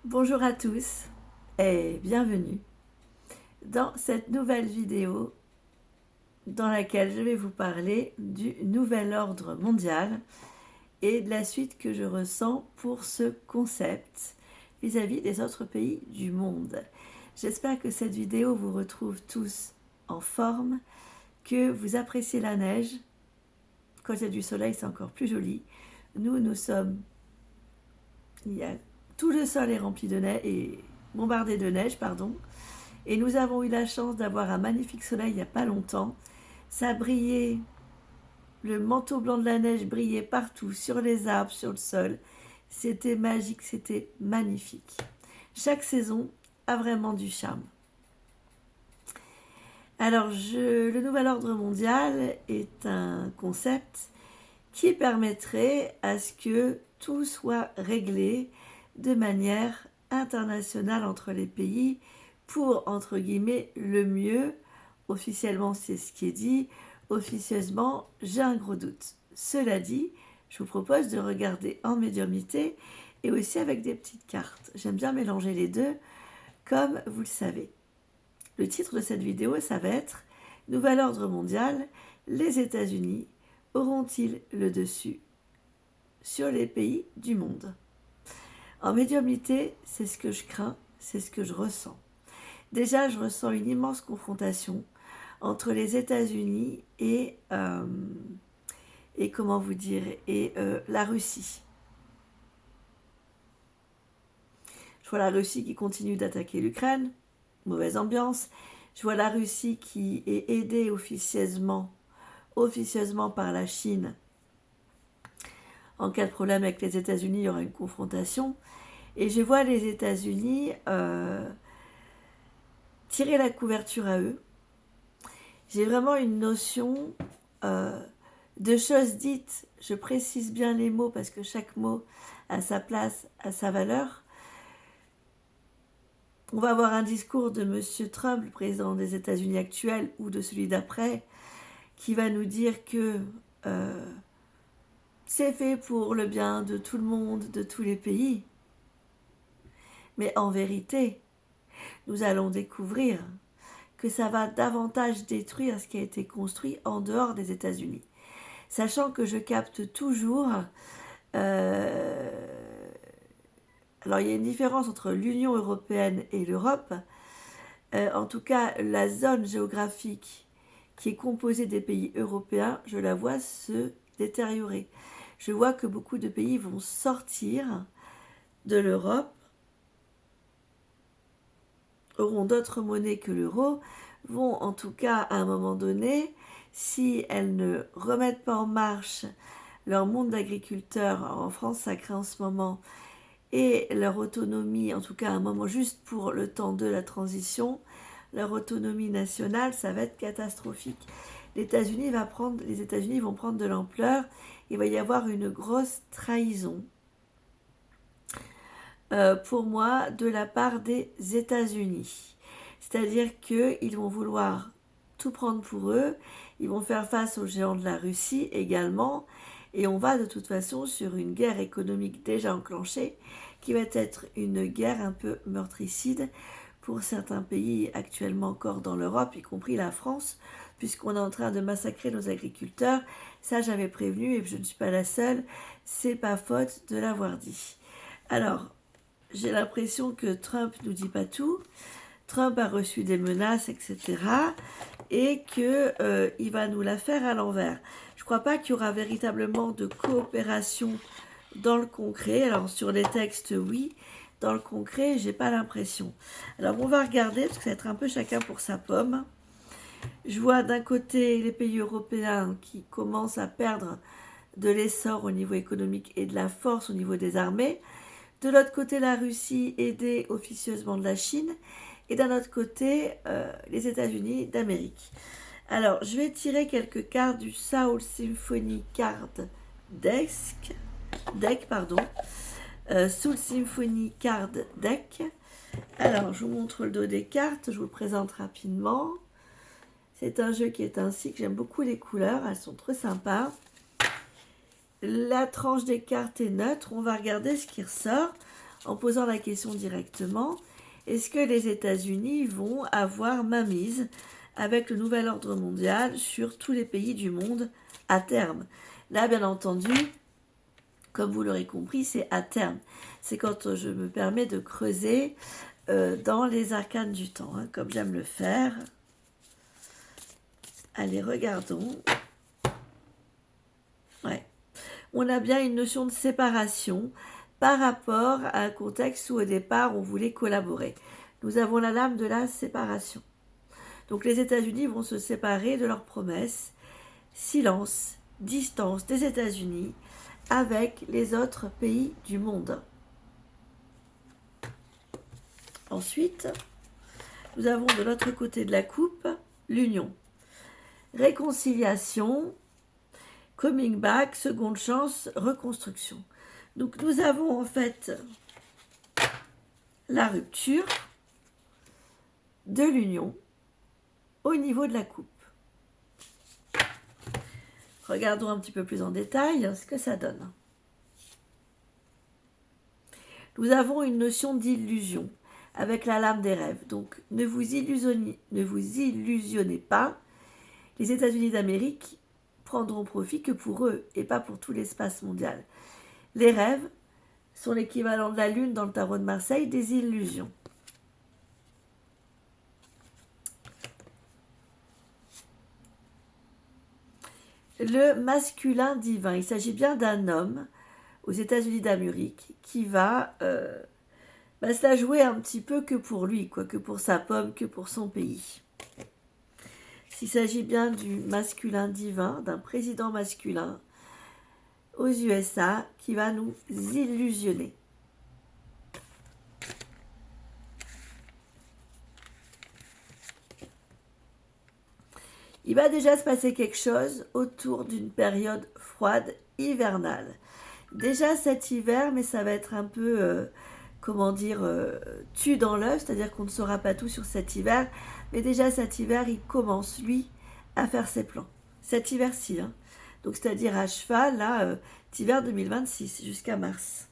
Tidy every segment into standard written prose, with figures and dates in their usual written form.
Bonjour à tous et bienvenue dans cette nouvelle vidéo dans laquelle je vais vous parler du nouvel ordre mondial et de la suite que je ressens pour ce concept vis-à-vis des autres pays du monde. J'espère que cette vidéo vous retrouve tous en forme, que vous appréciez la neige. Quand il y a du soleil, c'est encore plus joli. Nous sommes... Tout le sol est rempli de neige et bombardé de neige, pardon. Et nous avons eu la chance d'avoir un magnifique soleil il n'y a pas longtemps. Ça brillait, le manteau blanc de la neige brillait partout, sur les arbres, sur le sol. C'était magique, c'était magnifique. Chaque saison a vraiment du charme. Alors, le nouvel ordre mondial est un concept qui permettrait à ce que tout soit réglé de manière internationale entre les pays pour, entre guillemets, le mieux. Officiellement, c'est ce qui est dit. Officieusement, j'ai un gros doute. Cela dit, je vous propose de regarder en médiumnité et aussi avec des petites cartes. J'aime bien mélanger les deux, comme vous le savez. Le titre de cette vidéo, ça va être « Nouvel ordre mondial, les États-Unis auront-ils le dessus sur les pays du monde ?» En médiumnité, c'est ce que je crains, c'est ce que je ressens. Déjà, je ressens une immense confrontation entre les États-Unis et comment vous dire, la Russie. Je vois la Russie qui continue d'attaquer l'Ukraine, mauvaise ambiance. Je vois la Russie qui est aidée officieusement par la Chine. En cas de problème avec les États-Unis, il y aura une confrontation. Et je vois les États-Unis tirer la couverture à eux. J'ai vraiment une notion de choses dites. Je précise bien les mots parce que chaque mot a sa place, a sa valeur. On va avoir un discours de M. Trump, le président des États-Unis actuel, ou de celui d'après, qui va nous dire que c'est fait pour le bien de tout le monde, de tous les pays. Mais en vérité, nous allons découvrir que ça va davantage détruire ce qui a été construit en dehors des États-Unis. Sachant que je capte toujours... alors il y a une différence entre l'Union européenne et l'Europe. En tout cas, la zone géographique qui est composée des pays européens, je la vois se détériorer. Je vois que beaucoup de pays vont sortir de l'Europe, auront d'autres monnaies que l'euro, vont en tout cas à un moment donné, si elles ne remettent pas en marche leur monde d'agriculteurs, en France ça craint en ce moment, et leur autonomie, en tout cas à un moment juste pour le temps de la transition, leur autonomie nationale, ça va être catastrophique. Les États-Unis vont prendre de l'ampleur, il va y avoir une grosse trahison. Pour moi, de la part des États-Unis. C'est-à-dire qu'ils vont vouloir tout prendre pour eux, ils vont faire face aux géants de la Russie également, et on va de toute façon sur une guerre économique déjà enclenchée, qui va être une guerre un peu meurtricide pour certains pays actuellement encore dans l'Europe, y compris la France, puisqu'on est en train de massacrer nos agriculteurs. Ça, j'avais prévenu, et je ne suis pas la seule, c'est pas faute de l'avoir dit. Alors, j'ai l'impression que Trump nous dit pas tout. Trump a reçu des menaces, etc. Et qu'il va nous la faire à l'envers. Je ne crois pas qu'il y aura véritablement de coopération dans le concret. Alors sur les textes, oui. Dans le concret, j'ai pas l'impression. Alors on va regarder, parce que ça va être un peu chacun pour sa pomme. Je vois d'un côté les pays européens qui commencent à perdre de l'essor au niveau économique et de la force au niveau des armées. De l'autre côté, la Russie aidée officieusement de la Chine. Et d'un autre côté, les États-Unis d'Amérique. Alors, je vais tirer quelques cartes du Soul Symphony Card Deck. Soul Symphony Card Deck. Alors, je vous montre le dos des cartes. Je vous le présente rapidement. C'est un jeu qui est ainsi, que j'aime beaucoup les couleurs. Elles sont très sympas. La tranche des cartes est neutre. On va regarder ce qui ressort. en posant la question directement, est-ce que les États-Unis vont avoir mainmise avec le nouvel ordre mondial sur tous les pays du monde à terme? Là, bien entendu, comme vous l'aurez compris, c'est à terme. C'est quand je me permets de creuser dans les arcanes du temps, hein, comme j'aime le faire. Allez, regardons. Ouais. On a bien une notion de séparation par rapport à un contexte où au départ on voulait collaborer. Nous avons la lame de la séparation. Donc les États-Unis vont se séparer de leurs promesses, silence, distance des États-Unis avec les autres pays du monde. Ensuite, nous avons de l'autre côté de la coupe l'union. Réconciliation, coming back, seconde chance, reconstruction. Donc nous avons en fait la rupture de l'union au niveau de la coupe. Regardons un petit peu plus en détail ce que ça donne. Nous avons une notion d'illusion avec la lame des rêves. Donc ne vous illusionnez pas. Les États-Unis d'Amérique prendront profit que pour eux et pas pour tout l'espace mondial. Les rêves sont l'équivalent de la lune dans le tarot de Marseille des illusions. Le masculin divin, il s'agit bien d'un homme aux États-Unis d'Amérique qui va se la jouer un petit peu que pour lui, quoi, que pour sa pomme, que pour son pays. S'il s'agit bien du masculin divin, d'un président masculin aux USA qui va nous illusionner. Il va déjà se passer quelque chose autour d'une période froide hivernale. Déjà cet hiver, mais ça va être un peu, tu dans l'œuf, c'est-à-dire qu'on ne saura pas tout sur cet hiver, mais déjà cet hiver, il commence, lui, à faire ses plans. Cet hiver-ci, hein. Donc c'est-à-dire à cheval, là, hiver 2026, jusqu'à mars.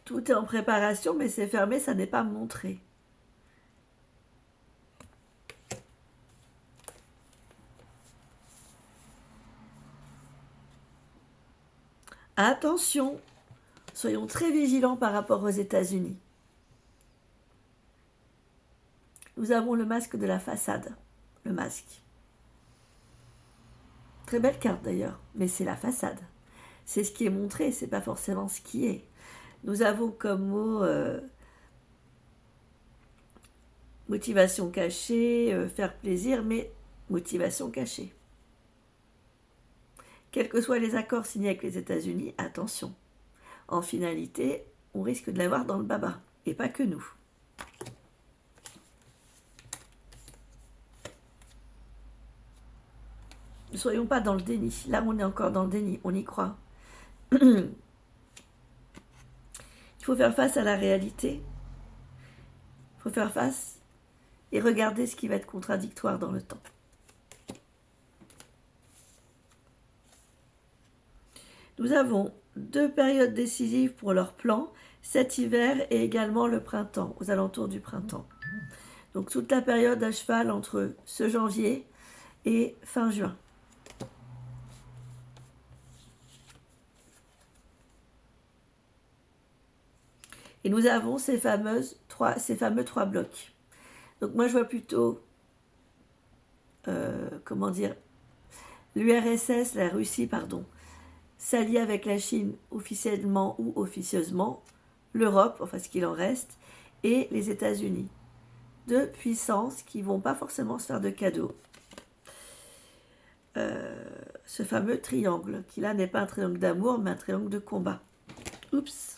Tout est en préparation, mais c'est fermé, ça n'est pas montré. Attention, soyons très vigilants par rapport aux États-Unis. Nous avons le masque de la façade, le masque. Très belle carte d'ailleurs, mais c'est la façade. C'est ce qui est montré, c'est pas forcément ce qui est. Nous avons comme mot motivation cachée, faire plaisir, mais motivation cachée. Quels que soient les accords signés avec les États-Unis, attention. En finalité, on risque de l'avoir dans le baba, et pas que nous. Ne soyons pas dans le déni. Là, on est encore dans le déni, on y croit. Il faut faire face à la réalité. Il faut faire face et regarder ce qui va être contradictoire dans le temps. Nous avons 2 périodes décisives pour leur plan, cet hiver et également le printemps, aux alentours du printemps. Donc toute la période à cheval entre ce janvier et fin juin. Et nous avons ces fameux 3 blocs. Donc moi je vois plutôt, l'URSS, la Russie, s'allier avec la Chine officiellement ou officieusement, l'Europe, enfin ce qu'il en reste, et les États-Unis. 2 puissances qui ne vont pas forcément se faire de cadeaux. Ce fameux triangle, qui là n'est pas un triangle d'amour, mais un triangle de combat. Oups.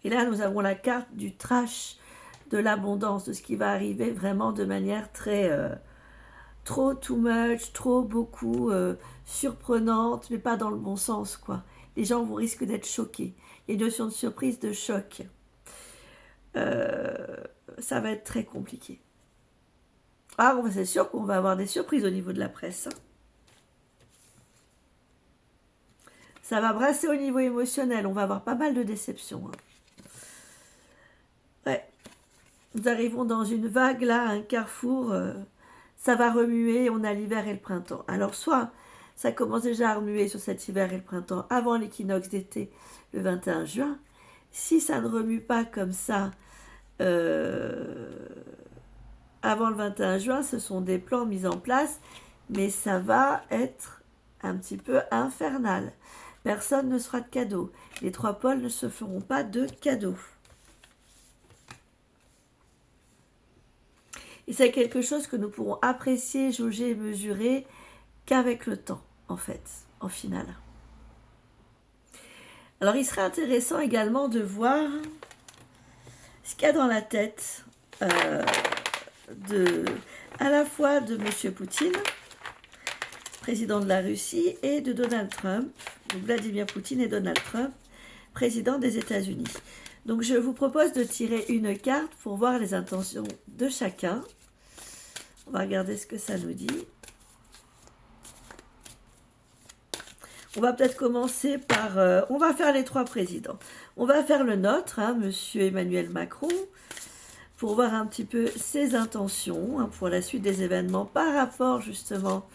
Et là, nous avons la carte du trash, de l'abondance, de ce qui va arriver vraiment de manière très... trop too much, trop beaucoup, surprenante, mais pas dans le bon sens, quoi. Les gens risquent d'être choqués. Il y a une notion de surprise, de choc. ça va être très compliqué. Ah bon, c'est sûr qu'on va avoir des surprises au niveau de la presse. Hein. Ça va brasser au niveau émotionnel. On va avoir pas mal de déceptions. Hein. Ouais. Nous arrivons dans une vague, là, un carrefour. Ça va remuer. On a l'hiver et le printemps. Alors, soit ça commence déjà à remuer sur cet hiver et le printemps avant l'équinoxe d'été, le 21 juin. Si ça ne remue pas comme ça avant le 21 juin, ce sont des plans mis en place, mais ça va être un petit peu infernal. Personne ne sera de cadeau. Les trois pôles ne se feront pas de cadeaux. Et c'est quelque chose que nous pourrons apprécier, jauger et mesurer qu'avec le temps, en fait, en finale. Alors, il serait intéressant également de voir ce qu'il y a dans la tête à la fois de M. Poutine, président de la Russie, et de Donald Trump, donc Vladimir Poutine et Donald Trump, président des États-Unis. Donc je vous propose de tirer une carte pour voir les intentions de chacun. On va regarder ce que ça nous dit. On va peut-être commencer par... on va faire les trois présidents. On va faire le nôtre, hein, Monsieur Emmanuel Macron, pour voir un petit peu ses intentions hein, pour la suite des événements par rapport justement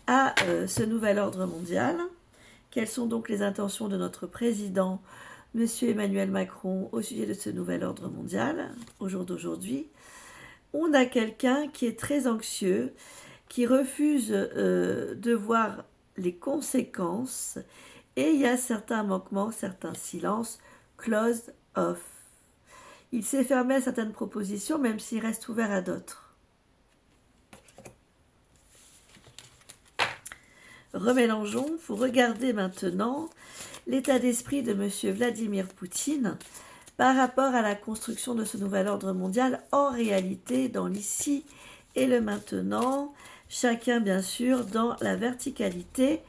à ce nouvel ordre mondial. Quelles sont donc les intentions de notre président, Monsieur Emmanuel Macron, au sujet de ce nouvel ordre mondial, au jour d'aujourd'hui? On a quelqu'un qui est très anxieux, qui refuse de voir les conséquences, et il y a certains manquements, certains silences, closed off. Il s'est fermé à certaines propositions, même s'il reste ouvert à d'autres. Remélangeons, il faut regarder maintenant l'état d'esprit de M. Vladimir Poutine par rapport à la construction de ce nouvel ordre mondial, en réalité, dans l'ici et le maintenant, chacun bien sûr dans la verticalité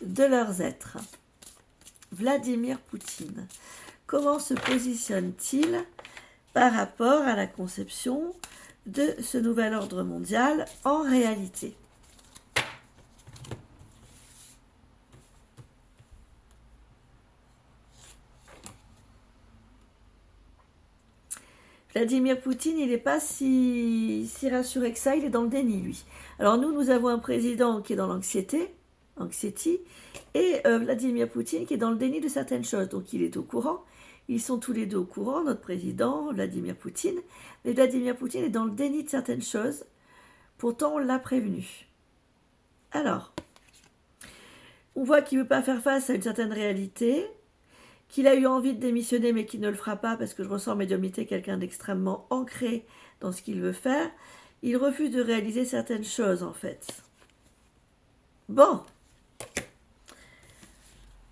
de leurs êtres. Vladimir Poutine, comment se positionne-t-il par rapport à la conception de ce nouvel ordre mondial en réalité? Vladimir Poutine, il n'est pas si rassuré que ça, il est dans le déni, lui. Alors nous avons un président qui est dans l'anxiété, et Vladimir Poutine qui est dans le déni de certaines choses. Donc il est au courant, ils sont tous les deux au courant, notre président, Vladimir Poutine, mais Vladimir Poutine est dans le déni de certaines choses, pourtant on l'a prévenu. Alors, on voit qu'il ne veut pas faire face à une certaine réalité, qu'il a eu envie de démissionner mais qu'il ne le fera pas parce que je ressens en médiumnité quelqu'un d'extrêmement ancré dans ce qu'il veut faire. Il refuse de réaliser certaines choses en fait. Bon.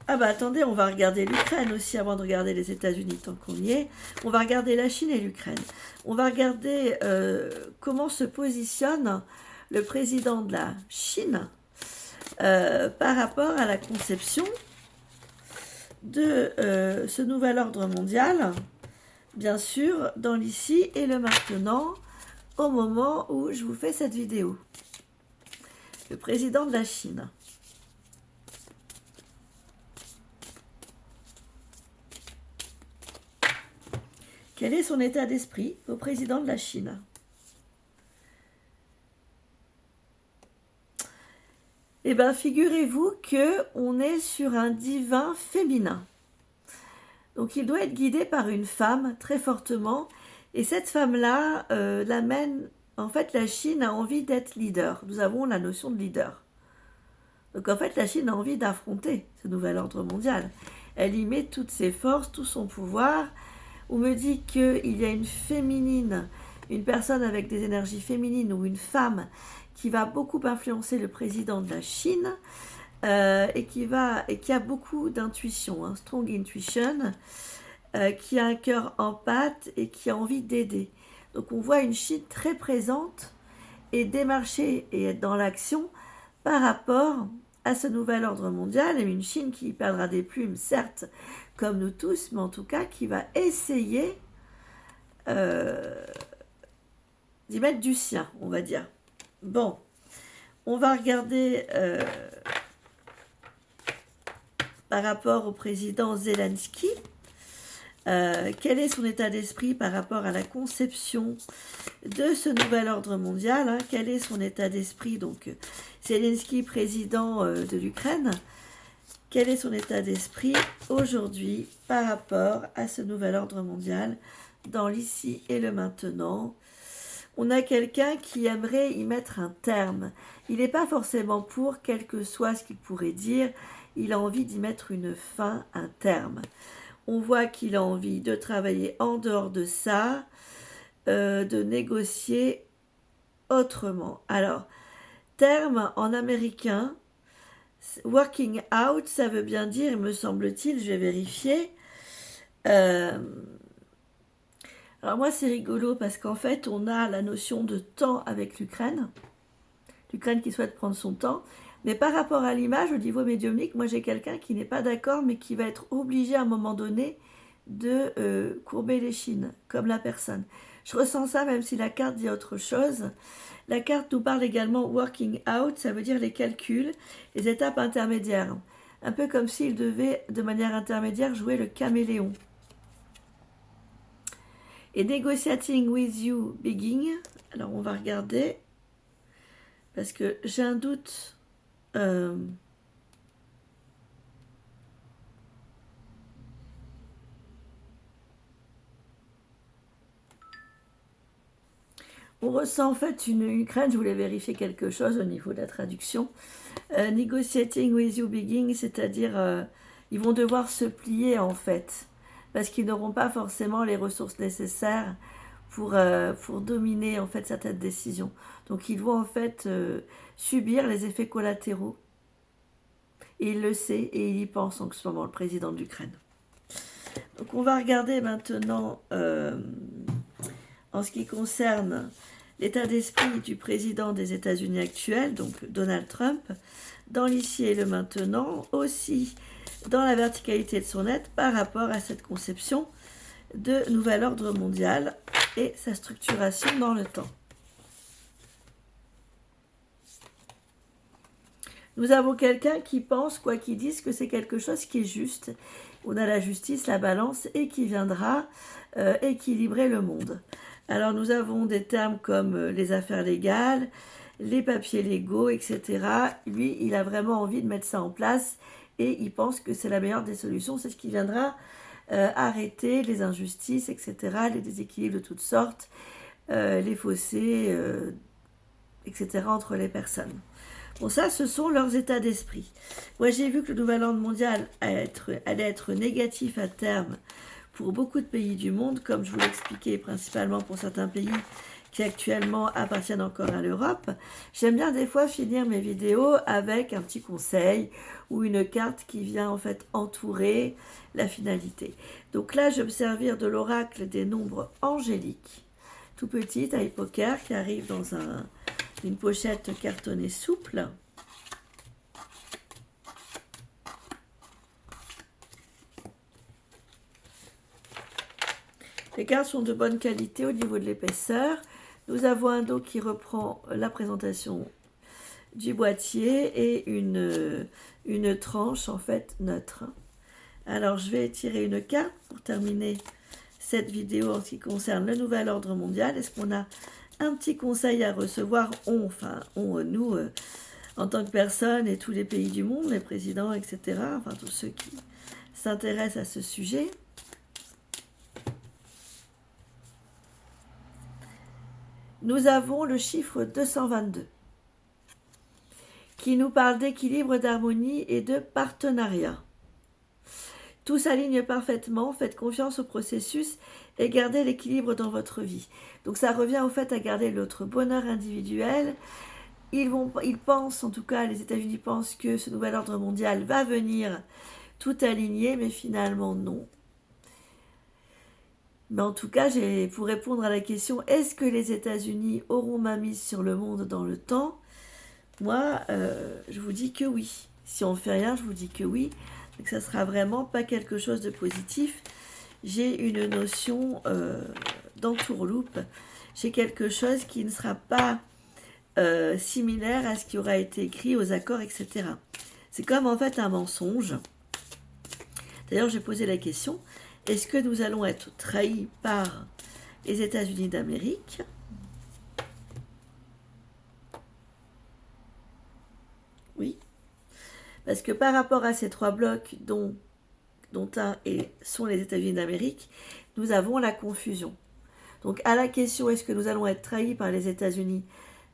Ah bah attendez, on va regarder l'Ukraine aussi avant de regarder les États-Unis tant qu'on y est. On va regarder la Chine et l'Ukraine. On va regarder comment se positionne le président de la Chine par rapport à la conception de ce nouvel ordre mondial, bien sûr, dans l'ici et le maintenant, au moment où je vous fais cette vidéo. Le président de la Chine. Quel est son état d'esprit au président de la Chine? Eh bien, figurez-vous qu'on est sur un divin féminin. Donc, il doit être guidé par une femme très fortement. Et cette femme-là l'amène... En fait, la Chine a envie d'être leader. Nous avons la notion de leader. Donc, en fait, la Chine a envie d'affronter ce nouvel ordre mondial. Elle y met toutes ses forces, tout son pouvoir. On me dit qu'il y a une féminine, une personne avec des énergies féminines ou une femme qui va beaucoup influencer le président de la Chine et qui a beaucoup d'intuition, hein, strong intuition, qui a un cœur en pâte et qui a envie d'aider. Donc on voit une Chine très présente et démarcher et être dans l'action par rapport à ce nouvel ordre mondial, et une Chine qui perdra des plumes, certes, comme nous tous, mais en tout cas qui va essayer d'y mettre du sien, on va dire. Bon, on va regarder par rapport au président Zelensky. Quel est son état d'esprit par rapport à la conception de ce nouvel ordre mondial, hein? Quel est son état d'esprit, donc Zelensky, président de l'Ukraine, quel est son état d'esprit aujourd'hui par rapport à ce nouvel ordre mondial dans l'ici et le maintenant? On a quelqu'un qui aimerait y mettre un terme. Il n'est pas forcément pour, quel que soit ce qu'il pourrait dire, il a envie d'y mettre une fin, un terme. On voit qu'il a envie de travailler en dehors de ça, de négocier autrement. Alors, terme en américain, working out, ça veut bien dire, me semble-t-il, je vais vérifier. Alors moi, c'est rigolo parce qu'en fait, on a la notion de temps avec l'Ukraine. L'Ukraine qui souhaite prendre son temps. Mais par rapport à l'image, au niveau médiumnique, moi j'ai quelqu'un qui n'est pas d'accord, mais qui va être obligé à un moment donné de courber les chines, comme la personne. Je ressens ça même si la carte dit autre chose. La carte nous parle également working out, ça veut dire les calculs, les étapes intermédiaires. Un peu comme s'il devait, de manière intermédiaire, jouer le caméléon. Et negotiating with you begging. Alors on va regarder, parce que j'ai un doute. On ressent en fait une Ukraine, je voulais vérifier quelque chose au niveau de la traduction. Negotiating with you begging, c'est-à-dire ils vont devoir se plier en fait, parce qu'ils n'auront pas forcément les ressources nécessaires pour dominer en fait certaines décisions. Donc ils vont en fait subir les effets collatéraux. Et il le sait et il y pense en ce moment, le président de l'Ukraine. Donc on va regarder maintenant en ce qui concerne l'état d'esprit du président des États-Unis actuel, donc Donald Trump, dans l'ici et le maintenant, aussi dans la verticalité de son être par rapport à cette conception de nouvel ordre mondial et sa structuration dans le temps. Nous avons quelqu'un qui pense, quoi qu'il dise, que c'est quelque chose qui est juste. On a la justice, la balance, et qui viendra équilibrer le monde. Alors nous avons des termes comme les affaires légales, les papiers légaux, etc. Lui, il a vraiment envie de mettre ça en place, et il pense que c'est la meilleure des solutions. C'est ce qui viendra arrêter les injustices, etc., les déséquilibres de toutes sortes, les fossés, etc., entre les personnes. Bon, ça, ce sont leurs états d'esprit. Moi, j'ai vu que le nouvel ordre mondial allait être négatif à terme pour beaucoup de pays du monde, comme je vous l'expliquais, principalement pour certains pays qui actuellement appartiennent encore à l'Europe. J'aime bien des fois finir mes vidéos avec un petit conseil ou une carte qui vient en fait entourer la finalité. Donc là, je vais me servir de l'oracle des nombres angéliques, tout petit, taille poker, qui arrive dans une pochette cartonnée souple. Les cartes sont de bonne qualité au niveau de l'épaisseur. Nous avons un dos qui reprend la présentation du boîtier et une tranche en fait neutre. Alors je vais tirer une carte pour terminer cette vidéo en ce qui concerne le nouvel ordre mondial. Est-ce qu'on a un petit conseil à recevoir, nous, en tant que personne et tous les pays du monde, les présidents, etc., enfin tous ceux qui s'intéressent à ce sujet. Nous avons le chiffre 222 qui nous parle d'équilibre, d'harmonie et de partenariat. Tout s'aligne parfaitement, faites confiance au processus et gardez l'équilibre dans votre vie. Donc ça revient au fait à garder notre bonheur individuel. Ils pensent, en tout cas les États-Unis pensent que ce nouvel ordre mondial va venir tout aligner, mais finalement non. Mais en tout cas, pour répondre à la question, est-ce que les États-Unis auront ma mise sur le monde dans le temps? Moi, je vous dis que oui. Si on ne fait rien, je vous dis que oui. Donc ça sera vraiment pas quelque chose de positif. J'ai une notion d'entourloupe, j'ai quelque chose qui ne sera pas similaire à ce qui aura été écrit aux accords, etc. C'est comme en fait un mensonge. D'ailleurs, j'ai posé la question, est-ce que nous allons être trahis par les États-Unis d'Amérique? Oui. Parce que par rapport à ces trois blocs dont un sont les États-Unis d'Amérique, nous avons la confusion. Donc à la question, est-ce que nous allons être trahis par les États-Unis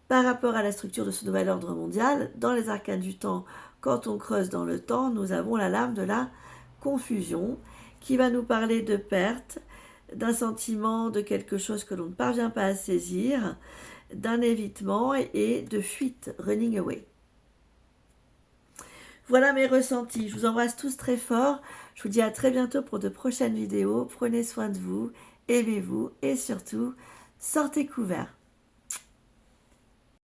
par rapport à la structure de ce nouvel ordre mondial, dans les arcanes du temps, quand on creuse dans le temps, nous avons l'alarme de la confusion qui va nous parler de perte, d'un sentiment de quelque chose que l'on ne parvient pas à saisir, d'un évitement et de fuite, running away. Voilà mes ressentis. Je vous embrasse tous très fort. Je vous dis à très bientôt pour de prochaines vidéos. Prenez soin de vous, aimez-vous et surtout, sortez couverts.